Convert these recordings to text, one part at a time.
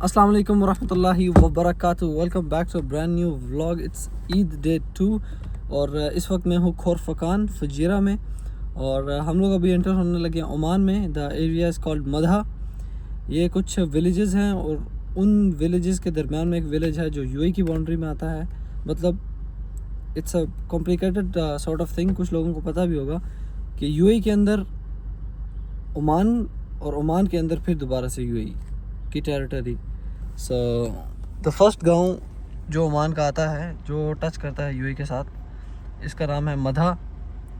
अस्सलाम वालेकुम वरहमतुल्लाहि वबरकातुहू। Welcome back to brand new vlog. It's Eid day 2 और इस वक्त मैं हूँ खोरफकान फजीरा में और हम लोग अभी एंटर होने लगे हैं ओमान में। The area is called Madha. ये कुछ विलेजेस हैं और उन विलेजेस के दरमियान में एक विलेज है जो यूएई की बाउंड्री में आता है। मतलब it's a complicated sort of thing. कुछ लोगों को पता भी होगा कि यूएई के अंदर ओमान और ओमान के अंदर फिर दोबारा से यूएई की टेरिटरी। सो द फर्स्ट गांव जो ओमान का आता है, जो टच करता है यूएई के साथ, इसका नाम है मधा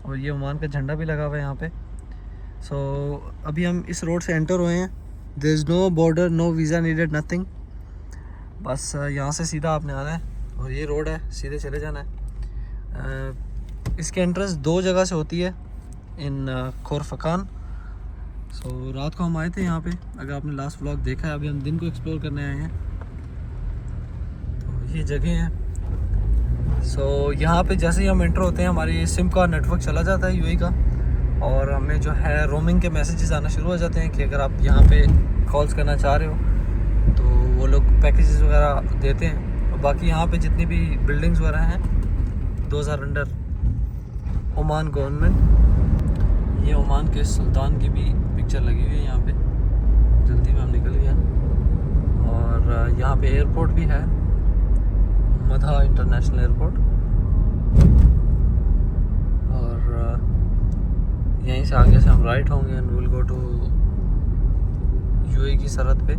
और ये ओमान का झंडा भी लगा हुआ है यहाँ पे। सो अभी हम इस रोड से एंटर हुए हैं। There is no border, no visa needed, nothing. बस यहाँ से सीधा आपने आना है और ये रोड है, सीधे चले जाना है। इसकी एंट्रेंस दो जगह से होती है इन खोरफकान। सो रात को हम आए थे यहाँ पे, अगर आपने लास्ट व्लॉग देखा है। अभी हम दिन को एक्सप्लोर करने आए हैं। तो ये जगह है। सो यहाँ पे जैसे ही हम एंटर होते हैं हमारी सिम का नेटवर्क चला जाता है यूएई का और हमें जो है रोमिंग के मैसेजेस आना शुरू हो जाते हैं कि अगर आप यहाँ पे कॉल्स करना चाह रहे हो तो वो लोग पैकेजेस वगैरह देते हैं। और बाकी यहाँ पे जितनी भी बिल्डिंग्स वगैरह हैं, those are under Oman government. ये ओमान के सुल्तान की भी पिक्चर लगी हुई है यहाँ पे। जल्दी में हम निकल गए और यहाँ पे एयरपोर्ट भी है, मधा इंटरनेशनल एयरपोर्ट। और यहीं से आगे से हम राइट होंगे and will go to UAE की सरहद पे।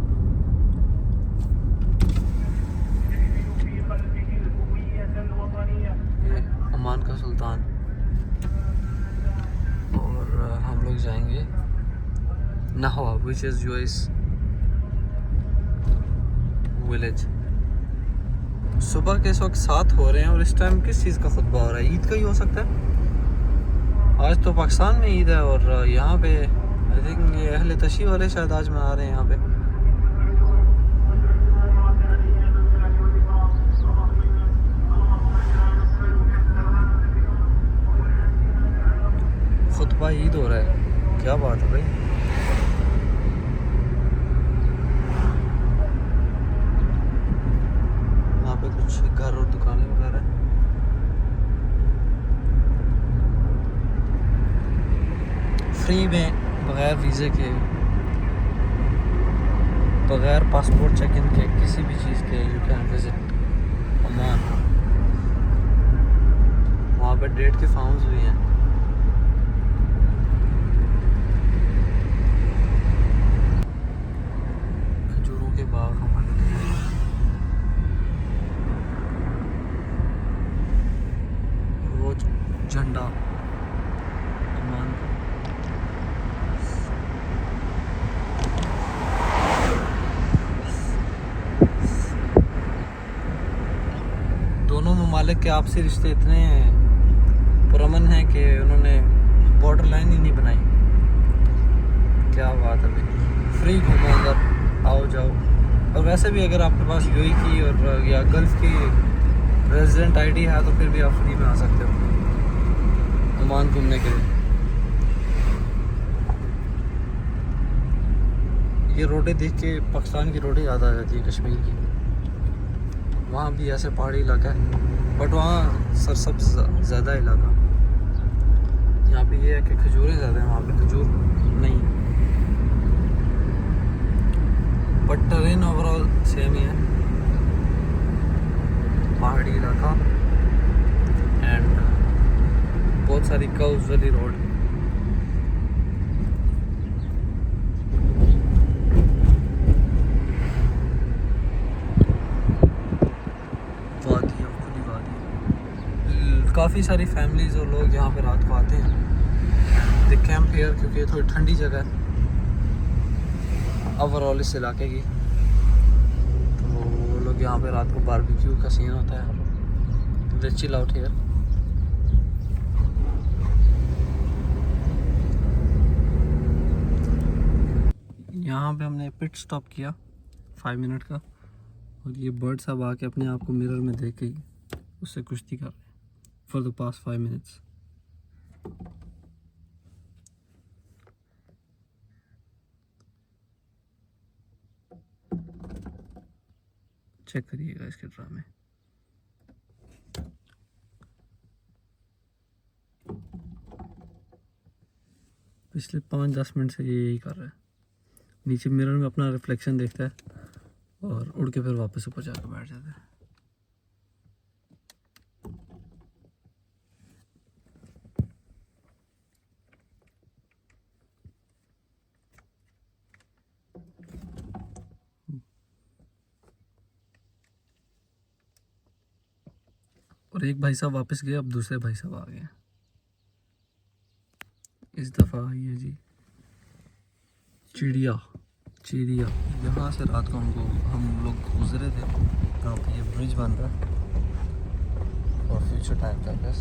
ये ओमान का सुल्तान और हम लोग जाएंगे नहवा, विच इज़ यूएई's विलेज। सुबह के इस वक्त 7 हो रहे हैं और इस टाइम किस चीज़ का खुतबा हो रहा है? ईद का ही हो सकता है। आज तो पाकिस्तान में ईद है और यहाँ पे आई थिंक ये अहले तशी वाले शायद आज मना रहे हैं यहाँ पे। खुतबा ईद हो रहा है, क्या बात है भाई। यहाँ पे कुछ घर और दुकानें वगैरह हैं। फ्री में, बगैर वीज़े के, बगैर पासपोर्ट चेक इन के, किसी भी चीज़ के यू कैन विजिट ओमान। वहाँ पे डेट के फार्म्स भी हैं। खजूरों के बाग हमारे लिए। वो झंडा ओमान का। दोनों ममालिक के आपसी रिश्ते इतने पुरअमन हैं कि उन्होंने बॉर्डर लाइन ही नहीं बनाई। क्या बात है भाई, फ्री घूमो अंदर, आओ जाओ। और वैसे भी अगर आपके पास यूएई की और या गल्फ़ की रेजिडेंट आईडी है तो फिर भी आप फ्री में आ सकते हो ओमान घूमने के लिए। ये रोडें देख के पाकिस्तान की रोडें याद आ जाती है, कश्मीर की। वहाँ भी ऐसे पहाड़ी इलाका है बट वहाँ सरसब्ज़ ज़्यादा इलाका। यहाँ पे ये है कि खजूरें ज़्यादा हैं, वहाँ पे खजूर नहीं, बट टेरेन ओवरऑल सेम ही है, पहाड़ी इलाका एंड बहुत सारी कर्व्स वाली रोड। वादी, खुली वादी। काफ़ी सारी फैमिलीज़ और लोग यहाँ पे रात को आते हैं। द कैंप हियर, क्योंकि ये थोड़ी ठंडी जगह है ओवरऑल इस इलाके की। तो वो लोग यहाँ पे रात को बारबेक्यू का सीन होता है। दे चिल आउट हियर। यहाँ पे हमने पिट स्टॉप किया 5 मिनट का और ये बर्ड सब आके अपने आप को मिरर में देख के उससे कुश्ती कर रहे हैं for the past 5 minutes. Check करिएगा इसके ड्रामे। पिछले 5-10 मिनट से ये यही कर रहा है, नीचे मिरर में अपना रिफ्लेक्शन देखता है और उड़ के फिर वापस ऊपर जाकर बैठ जाता है। और एक भाई साहब वापस गए, अब दूसरे भाई साहब आ गए। इस दफ़ा आई है जी चिड़िया। यहाँ से रात को हम लोग गुजरे थे, यहाँ पे ये ब्रिज बन रहा है और फ्यूचर टाइम का बस,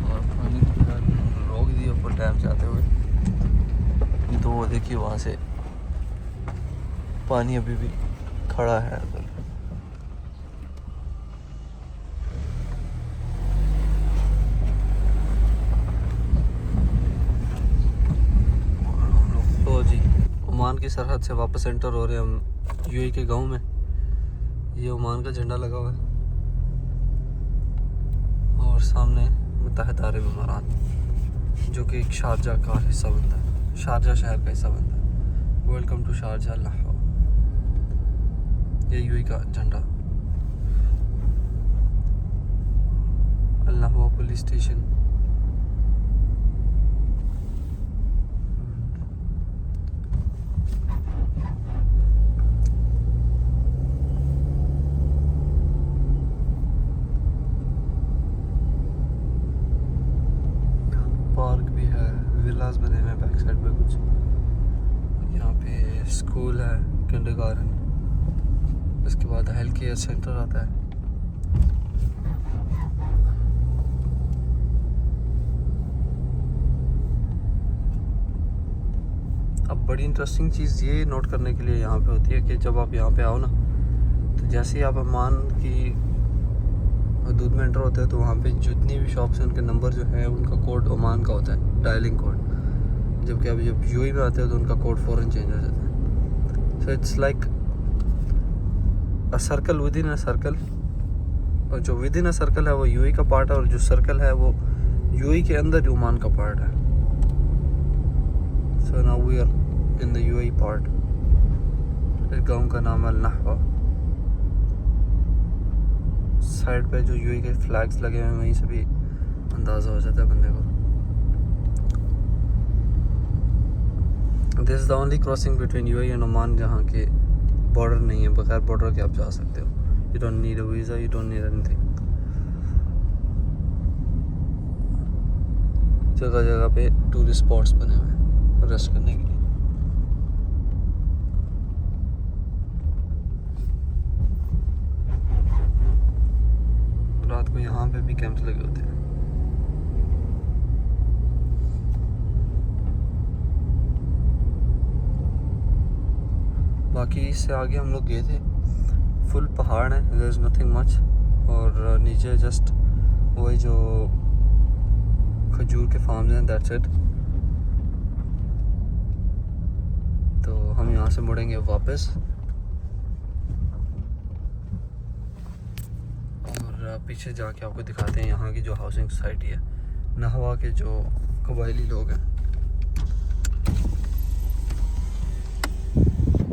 और पानी की गाड़ी रोक दी ऊपर डैम जाते हुए। तो वो देखिए वहाँ से पानी अभी भी खड़ा है उधर। ओमान की सरहद से वापस एंटर हो रहे हैं हम यूएई के गांव में। ये ओमान का झंडा लगा हुआ है और सामने मुत्तहिदा अरब इमारात, जो कि एक शारजा का हिस्सा बनता है, शारजा शहर का हिस्सा बनता है। Welcome to Sharjah Al-Nahwa. ये यूएई का झंडा, अल-नहवा पुलिस स्टेशन। पार्क भी है, विलास बने हुए हैं बैक साइड पे कुछ। यहाँ पे स्कूल है, किंडरगार्टन, इसके बाद हेल्थ केयर सेंटर आता है। अब बड़ी इंटरेस्टिंग चीज़ ये नोट करने के लिए यहाँ पे होती है कि जब आप यहाँ पे आओ ना, तो जैसे ही आप ओमान की हदूद में एंटर होते हैं तो वहाँ पे जितनी भी शॉप्स हैं उनके नंबर जो है उनका कोड ओमान का होता है, डायलिंग कोड। जबकि अभी जब यूएई में आते हैं तो उनका कोड फ़ौरन चेंज हो जाता है। So it's like a circle with in a circle, और जो विद इन अ सर्कल है वो यूएई का पार्ट है, और जो सर्कल है वो यूएई के अंदर ओमान का पार्ट है। So now we are in the UAE part. इस गाँव का नाम है अल-नहवा। साइड पे जो यूएई के फ्लैग्स लगे हुए हैं वहीं से भी अंदाज़ा हो जाता है बंदे को। This is the only crossing between UAE and Oman जहाँ के बॉर्डर नहीं है, बगैर बॉर्डर के आप जा सकते हो। You don't need a visa, you don't need anything. जगह जगह पे टूरिस्ट स्पॉट्स बने हुए हैं रेस्ट करने के लिए। रात को यहाँ पे भी कैंप्स लगे होते हैं। बाकी इससे आगे हम लोग गए थे, फुल पहाड़ है, देयर इज़ नथिंग मच, और नीचे जस्ट वही जो खजूर के फार्म्स हैं, दैट्स इट। तो हम यहाँ से मुड़ेंगे वापस, और पीछे जाके आपको दिखाते हैं यहाँ की जो हाउसिंग सोसाइटी है, नहवा के जो कबायली लोग हैं।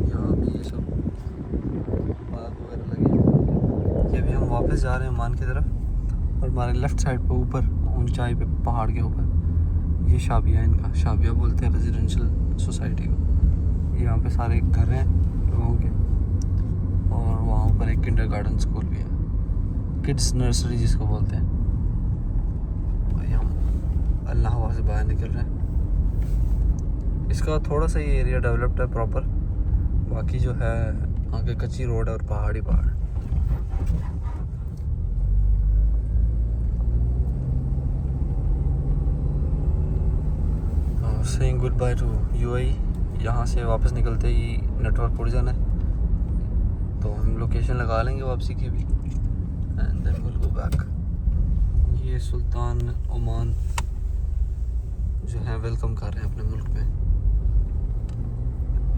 यहाँ भी ये सब पार्क वगैरह लगे हैं। ये भी हम वापस जा रहे हैं ओमान की तरफ, और हमारे लेफ़्ट साइड पे ऊपर ऊंचाई पे पहाड़ के ऊपर ये शाबिया, इनका शाबिया बोलते हैं रेजिडेंशियल सोसाइटी को। यहाँ पे सारे घर हैं लोगों के, और वहाँ ऊपर एक किंडरगार्टन स्कूल भी है, किड्स नर्सरी जिसको बोलते हैं। और हम अल-नहवा से बाहर निकल रहे हैं। इसका थोड़ा सा ये एरिया डेवलप्ड है प्रॉपर, बाकी जो है आगे कच्ची रोड है और पहाड़ी पहाड़। Saying good by two UAE. यहाँ से वापस निकलते ही नेटवर्क उड़ जाना है, तो हम लोकेशन लगा लेंगे वापसी की भी, and then will go back. ये सुल्तान ओमान जो है वेलकम कर रहे हैं अपने मुल्क में।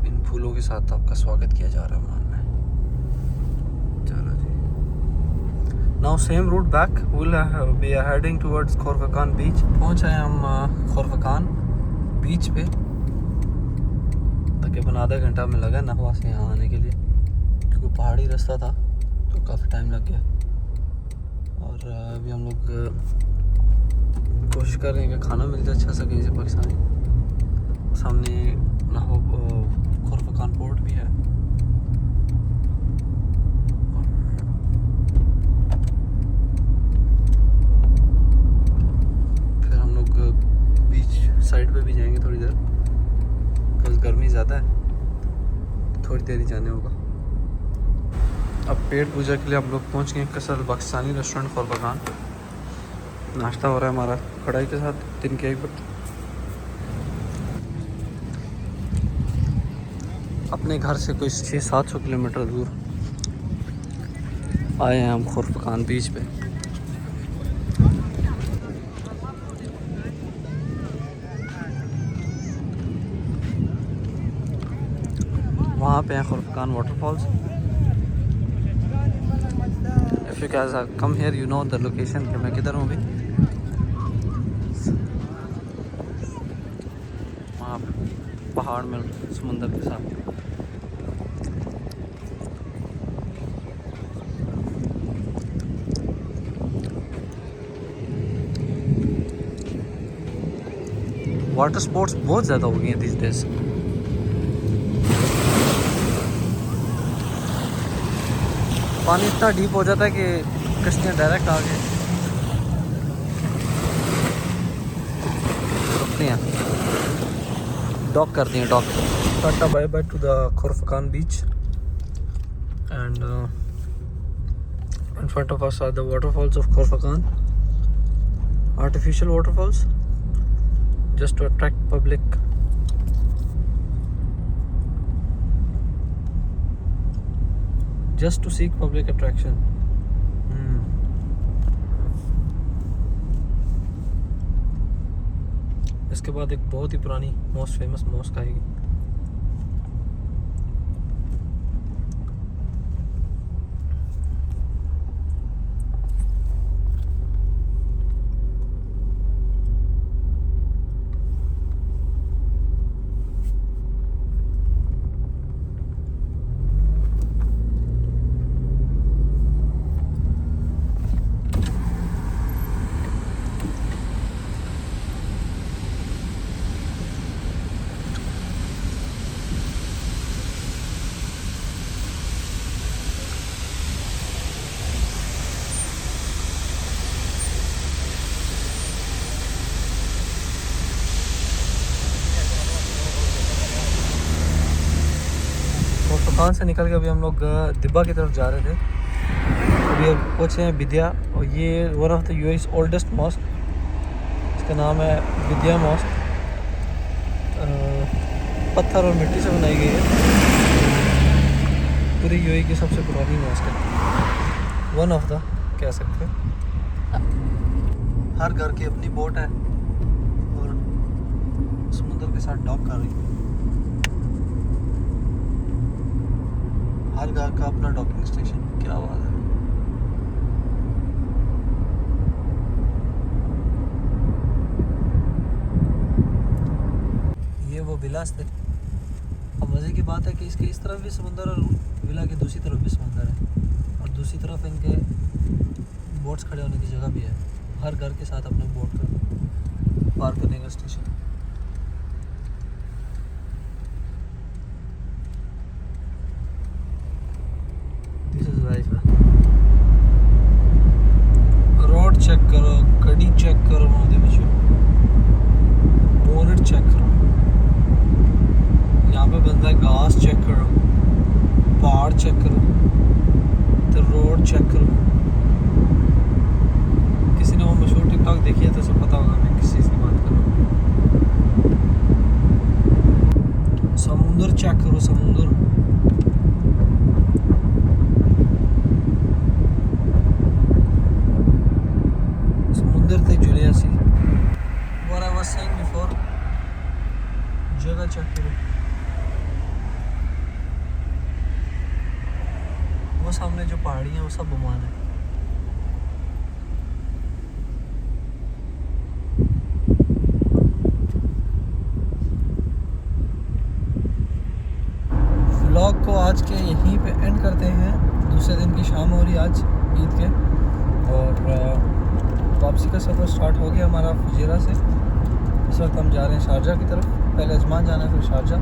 इन फूलों के साथ आपका स्वागत किया जा रहा है ओमान में। चलो जी, now same route back, will be heading towards Khorfakkan beach. पहुंच आए हम खोरफकान बीच पे। तकरीबन आधा घंटा में लगा नहवा से यहाँ आने के लिए, क्योंकि पहाड़ी रास्ता था तो काफ़ी टाइम लग गया। और अभी हम लोग कोशिश कर रहे हैं कि खाना मिल जाए अच्छा सा कहीं से पाकिस्तानी। सामने नहवा खोरफकान पोर्ट भी है। फिर हम लोग बीच साइड पे भी जाएंगे थोड़ी देर, बिकॉज गर्मी ज़्यादा है, थोड़ी देर ही जाने होगा। अब पेट पूजा के लिए हम लोग पहुंच गए कसल पाकिस्तानी रेस्टोरेंट खोरफकान। नाश्ता हो रहा है हमारा कढ़ाई के साथ 3 के एक वक्त। अपने घर से कोई 600-700 किलोमीटर दूर आए हैं हम खोरफकान बीच पे। वहाँ पे हैं Khorfakkan waterfalls. If you guys come here you know the location कि मैं किधर हूँ अभी। वहाँ पहाड़ में समुंदर के साथ। वाटर स्पोर्ट्स बहुत ज़्यादा हो गई हैं दिस डेज। पानी इतना डीप हो जाता है कि कश्तियाँ डायरेक्ट आ गए रुकती हैं, डॉक करती हैं, dock. Tata bye bye to the Khorfakkan beach and in front of us are the waterfalls of Khorfakan, artificial waterfalls just to attract public. Just to seek public attraction. इसके बाद एक बहुत ही पुरानी मोस्ट फेमस मॉस्क आएगी। खोरफकान से निकल के अभी हम लोग दिब्बा की तरफ जा रहे थे। अभी अब पहुँचे हैं विद्या, और ये one of the UAE's oldest mosque. इसका नाम है विद्या मॉस्क। पत्थर और मिट्टी से बनाई गई है। पूरी यूएई की सबसे पुरानी मॉस्क है, वन ऑफ द कह सकते हैं। हर घर की अपनी बोट है और समुद्र के साथ डॉक कर रही है। हर घर का अपना डॉकिंग स्टेशन। क्या बात है। ये वो विलास थे। अब मज़े की बात है कि इसके इस तरफ भी समुंदर और विला के दूसरी तरफ भी समुंदर है, और दूसरी तरफ इनके बोट्स खड़े होने की जगह भी है। हर घर के साथ अपने बोट का पार करने का स्टेशन। रोड चेक करो, गड्डी चेक करो, बोनेट चेक करो, यहाँ पे बनता है घास चेक करो, पहाड़ चेक करो, तो रोड चेक करो। किसी ने वो मशहूर टिकटॉक देखी है तो उसे पता होगा मैं किस चीज़ की बात कर रहा हूँ। वो सामने जो पहाड़ी हैं वो सब ओमान है। व्लॉग को आज के यहीं पे एंड करते हैं। दूसरे दिन की शाम हो रही है आज ईद के, और वापसी का सफ़र स्टार्ट हो गया हमारा फुजेरा से। इस वक्त हम जा रहे हैं शारजा की तरफ। पहले अजमान जाना है, फिर Sharjah.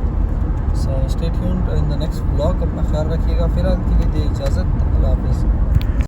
So stay tuned in the next vlog. अपना ख्याल रखिएगा। फिर आज के लिए दे इजाज़त। अल्लाह हाफ़िज़।